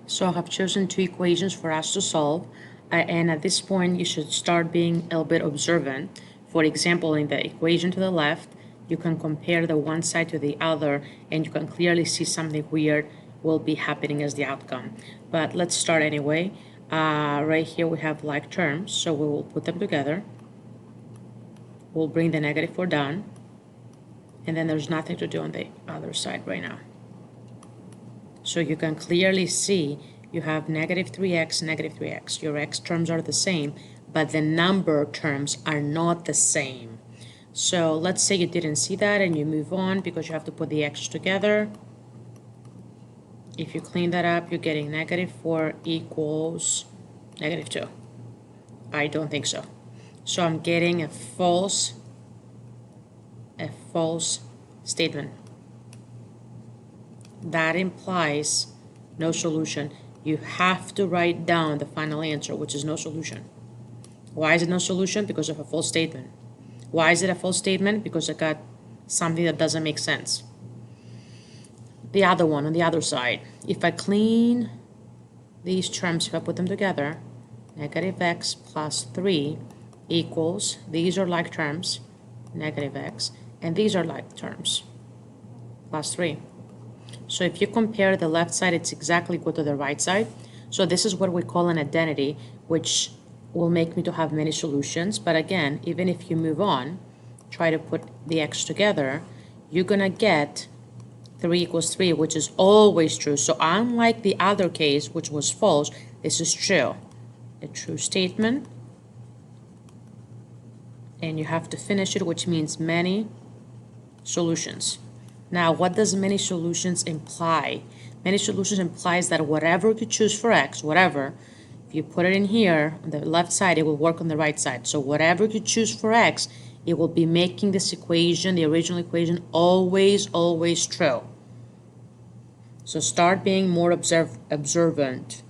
So I have chosen two equations for us to solve, and at this point you should start being a little bit observant. For example, in the equation to the left, you can compare the one side to the other, and you can clearly see something weird will be happening as the outcome. But let's start anyway. Right here we have like terms, so we will put them together. We'll bring the -4 down, and then there's nothing to do on the other side right now. So you can clearly see you have -3x, -3x. Your x terms are the same, but the number terms are not the same. So let's say you didn't see that and you move on because you have to put the x together. If you clean that up, you're getting -4 equals -2. I don't think so. So I'm getting a false statement. That implies no solution. You have to write down the final answer, which is no solution. Why is it no solution? Because of a false statement. Why is it a false statement? Because I got something that doesn't make sense. The other one on the other side, if I clean these terms, if I put them together, -x plus 3 equals, these are like terms, -x, and these are like terms, plus 3. So if you compare the left side, it's exactly equal to the right side. So this is what we call an identity, which will make me to have many solutions. But again, even if you move on, try to put the x together, you're gonna get 3 equals 3, which is always true. So unlike the other case, which was false, this is true. A true statement. And you have to finish it, which means many solutions. Now, what does many solutions imply? Many solutions implies that whatever you choose for x, whatever, if you put it in here on the left side, it will work on the right side. So whatever you choose for x, it will be making this equation, the original equation, always true. So start being more observant.